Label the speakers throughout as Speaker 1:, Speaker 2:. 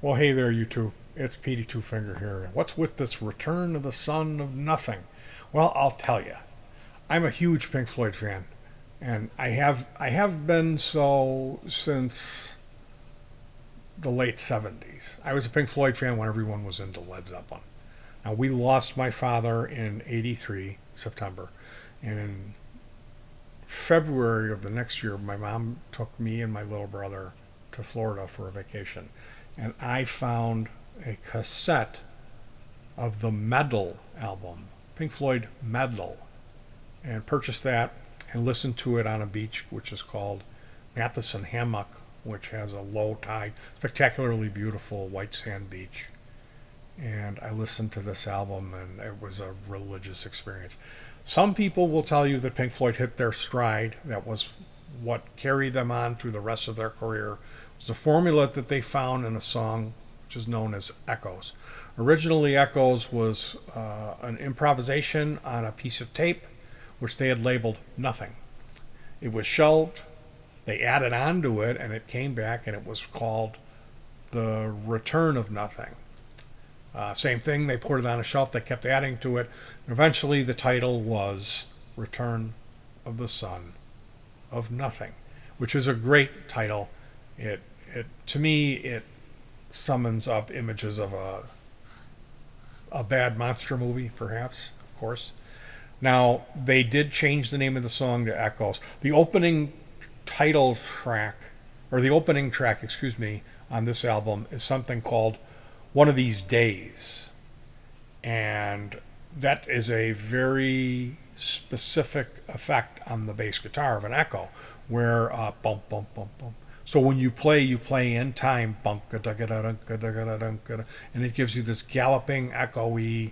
Speaker 1: Well, hey there, you two. It's Petey Two Finger here. What's with this return of the sun of nothing? Well, I'll tell you. I'm a huge Pink Floyd fan, and I have been so since the late '70s. I was a Pink Floyd fan when everyone was into Led Zeppelin. Now we lost my father in '83 September, and in February of the next year, my mom took me and my little brother to Florida for a vacation, and I found a cassette of the Medal album, Pink Floyd Medal, and purchased that and listened to it on a beach which is called Matheson Hammock, which has a low tide, spectacularly beautiful white sand beach. And I listened to this album, and it was a religious experience. Some people will tell you that Pink Floyd hit their stride. That was what carried them on through the rest of their career. It was a formula that they found in a song which is known as Echoes. Originally, Echoes was an improvisation on a piece of tape which they had labeled Nothing. It was shelved. They added on to it, and it came back, and it was called The Return of Nothing. Same thing, they put it on a shelf, they kept adding to it. And eventually, the title was Return of the Sun of Nothing, which is a great title. It to me, it summons up images of a bad monster movie, perhaps, of course. Now, they did change the name of the song to Echoes. The opening title track, or the opening track, excuse me, on this album is something called One of These Days. And that is a very specific effect on the bass guitar of an echo, where bump, bump, bump, bump. So when you play in time, bunk, and it gives you this galloping, echoey,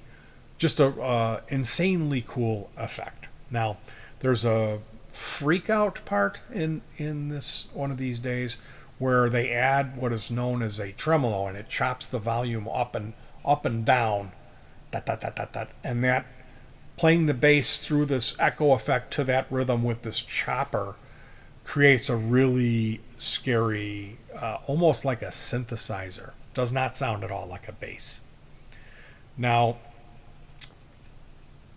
Speaker 1: just a insanely cool effect. Now, there's a freak out part in this One of These Days where they add what is known as a tremolo, and it chops the volume up and down, dot, dot, dot, dot, dot, and that playing the bass through this echo effect to that rhythm with this chopper creates a really scary, almost like a synthesizer. Does not sound at all like a bass. Now,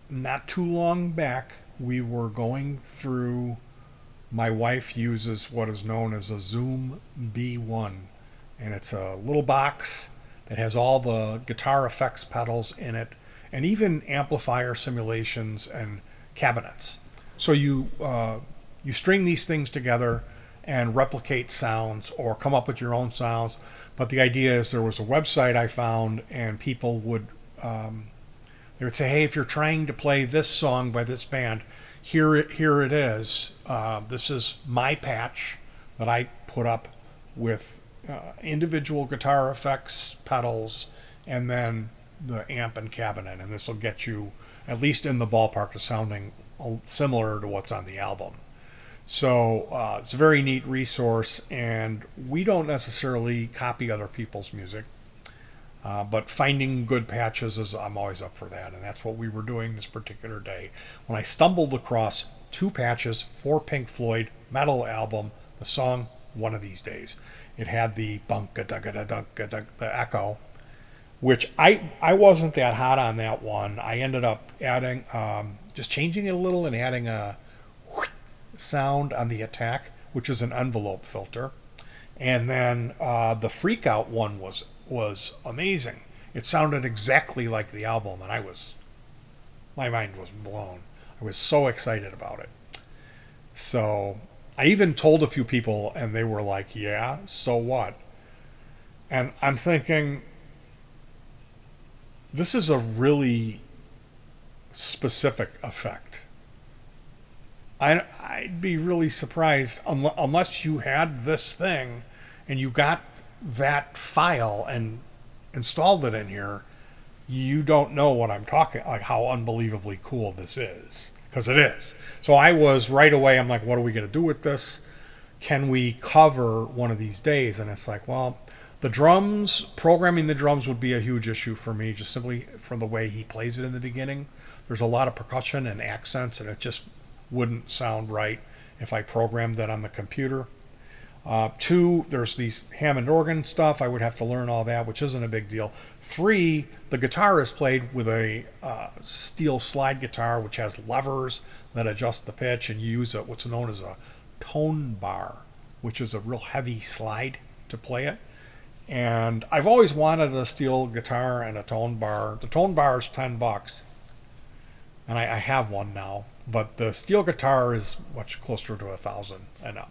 Speaker 1: not too long back, we were going through. My wife uses what is known as a Zoom B1, and it's a little box that has all the guitar effects pedals in it, and even amplifier simulations and cabinets. So you string these things together and replicate sounds or come up with your own sounds. But the idea is, there was a website I found, and people would they would say, hey, if you're trying to play this song by this band, here it is. This is my patch that I put up with individual guitar effects, pedals, and then the amp and cabinet. And this will get you at least in the ballpark of sounding similar to what's on the album. So it's a very neat resource, and we don't necessarily copy other people's music. But finding good patches I'm always up for that, and that's what we were doing this particular day when I stumbled across two patches for Pink Floyd Metal album, the song One of These Days. It had the the echo, which I wasn't that hot on that one. I ended up adding, just changing it a little and adding a sound on the attack, which is an envelope filter. And then the freak out one was amazing. It sounded exactly like the album, and my mind was blown. I was so excited about it. So I even told a few people, and they were like, yeah, so what? And I'm thinking, this is a really specific effect. I'd be really surprised unless you had this thing and you got that file and installed it in here. You don't know what I'm talking, like how unbelievably cool this is, because it is. So I was right away, I'm like, what are we going to do with this? Can we cover One of These Days? And it's like, well, the drums, programming the drums would be a huge issue for me, just simply from the way he plays it in the beginning. There's a lot of percussion and accents, and it just wouldn't sound right if I programmed that on the computer. 2, there's these Hammond organ stuff. I would have to learn all that, which isn't a big deal. 3, the guitar is played with a steel slide guitar, which has levers that adjust the pitch, and you use what's known as a tone bar, which is a real heavy slide to play it. And I've always wanted a steel guitar and a tone bar. The tone bar is $10, and I have one now. But the steel guitar is much closer to 1,000 and up.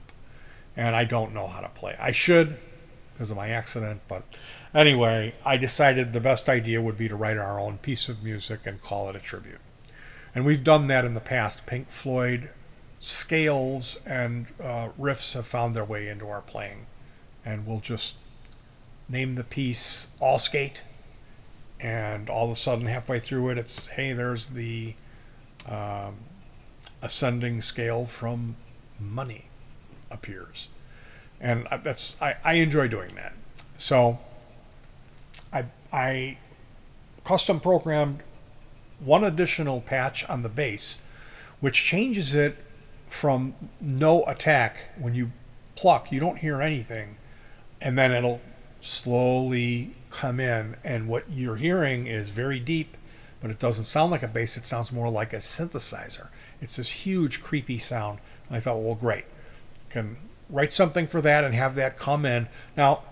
Speaker 1: And I don't know how to play. I should because of my accident, but anyway, I decided the best idea would be to write our own piece of music and call it a tribute. And we've done that in the past. Pink Floyd scales and riffs have found their way into our playing. And we'll just name the piece All Skate, and all of a sudden halfway through it, it's, hey, there's the ascending scale from Money appears. And I enjoy doing that. So I custom programmed one additional patch on the bass, which changes it from no attack. When you pluck, you don't hear anything, and then it'll slowly come in, and what you're hearing is very deep, but it doesn't sound like a bass. It sounds more like a synthesizer. It's this huge creepy sound. And I thought, well, great, can write something for that and have that come in. Now,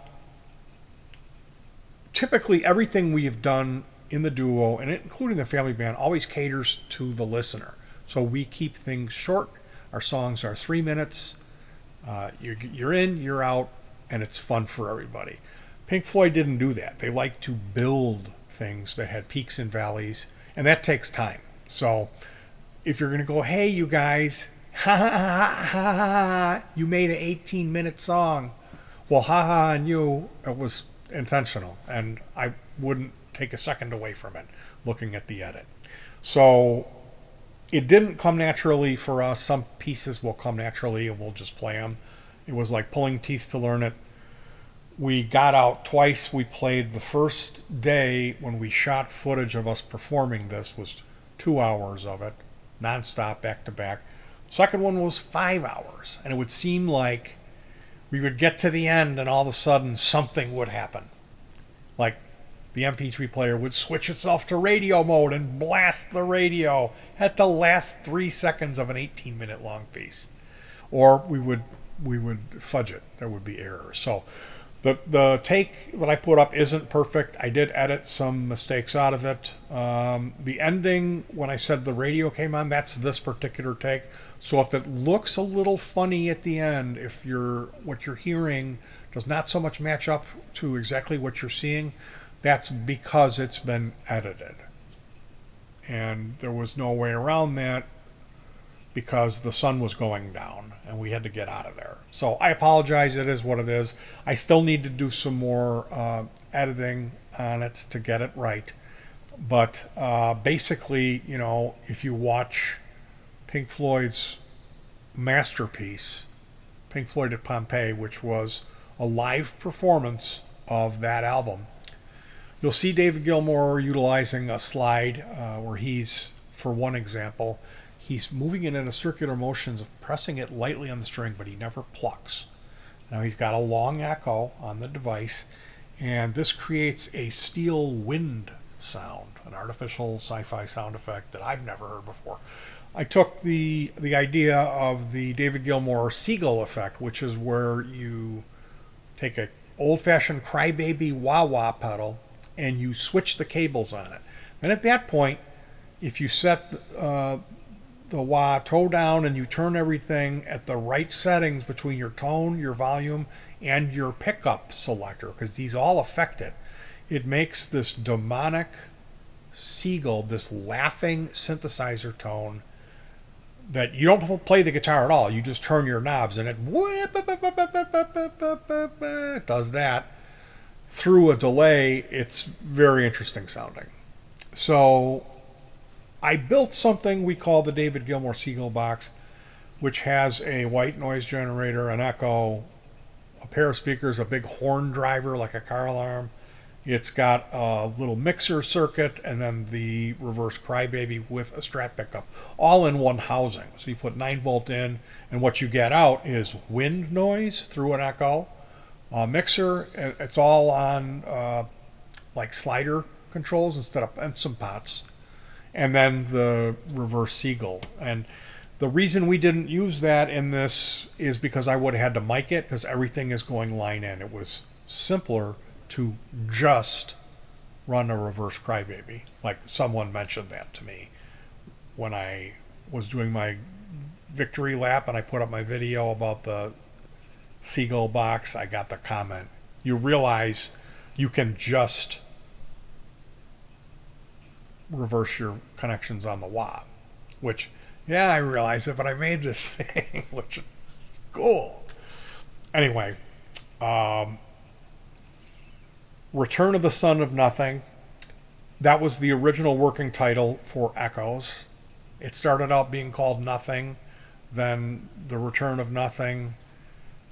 Speaker 1: typically everything we have done in the duo, and including the family band, always caters to the listener. So we keep things short. Our songs are 3 minutes. You're in, you're out, and it's fun for everybody. Pink Floyd didn't do that. They like to build things that had peaks and valleys, and that takes time. So if you're going to go, hey, you guys, ha ha ha ha ha, you made an 18-minute song. Well, ha ha on you, it was intentional, and I wouldn't take a second away from it looking at the edit. So it didn't come naturally for us. Some pieces will come naturally and we'll just play them. It was like pulling teeth to learn it. We got out twice. We played the first day when we shot footage of us performing this was 2 hours of it, nonstop, back to back. Second one was 5 hours, and it would seem like we would get to the end and all of a sudden something would happen. Like the MP3 player would switch itself to radio mode and blast the radio at the last 3 seconds of an 18-minute long piece. Or we would fudge it. There would be errors. So the take that I put up isn't perfect. I did edit some mistakes out of it. The ending, when I said the radio came on, that's this particular take. So if it looks a little funny at the end, if what you're hearing does not so much match up to exactly what you're seeing, that's because it's been edited. And there was no way around that because the sun was going down and we had to get out of there. So I apologize. It is what it is. I still need to do some more editing on it to get it right. But basically, if you watch Pink Floyd's masterpiece, Pink Floyd at Pompeii, which was a live performance of that album, you'll see David Gilmore utilizing a slide where he's, for one example, he's moving it in a circular motions of pressing it lightly on the string, but he never plucks. Now he's got a long echo on the device, and this creates a steel wind sound, an artificial sci-fi sound effect that I've never heard before. I took the idea of the David Gilmore Seagull effect, which is where you take an old-fashioned crybaby wah-wah pedal and you switch the cables on it. And at that point, if you set the wah toe down and you turn everything at the right settings between your tone, your volume, and your pickup selector, because these all affect it, it makes this demonic Seagull, this laughing synthesizer tone that you don't play the guitar at all. You just turn your knobs and it does that through a delay. It's very interesting sounding. So I built something we call the David Gilmore Seagull box, which has a white noise generator, an echo, a pair of speakers, a big horn driver like a car alarm, It's got a little mixer circuit and then the reverse crybaby with a Strat pickup, all in one housing. So you put 9 volt in, and what you get out is wind noise through an echo. Mixer, it's all on like slider controls instead of, and some pots, and then the reverse Seagull. And the reason we didn't use that in this is because I would have had to mic it because everything is going line in. It was simpler to just run a reverse crybaby. Like someone mentioned that to me when I was doing my victory lap and I put up my video about the Seagull box. I got the comment, you realize you can just reverse your connections on the wah, which, yeah, I realize it, but I made this thing, which is cool. Anyway, Return of the Son of Nothing. That was the original working title for Echoes. It started out being called Nothing, then The Return of Nothing,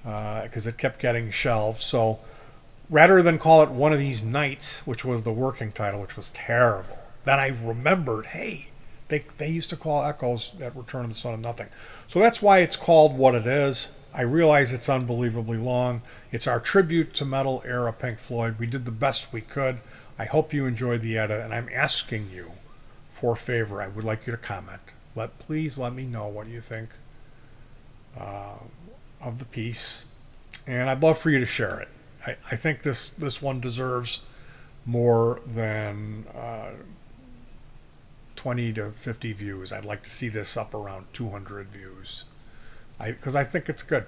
Speaker 1: because it kept getting shelved. So rather than call it One of These Nights, which was the working title, which was terrible, then I remembered, hey, they used to call Echoes that Return of the Son of Nothing. So that's why it's called what it is. I realize it's unbelievably long. It's our tribute to metal era Pink Floyd. We did the best we could. I hope you enjoyed the edit, and I'm asking you for a favor. I would like you to comment. Please let me know what you think of the piece, and I'd love for you to share it. I think this one deserves more than 20 to 50 views. I'd like to see this up around 200 views. Because I think it's good.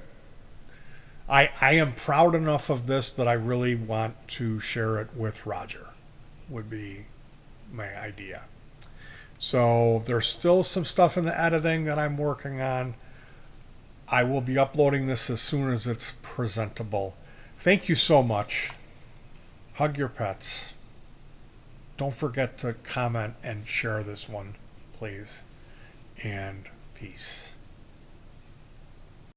Speaker 1: I am proud enough of this that I really want to share it with Roger, would be my idea. So there's still some stuff in the editing that I'm working on. I will be uploading this as soon as it's presentable. Thank you so much. Hug your pets. Don't forget to comment and share this one, please. And peace.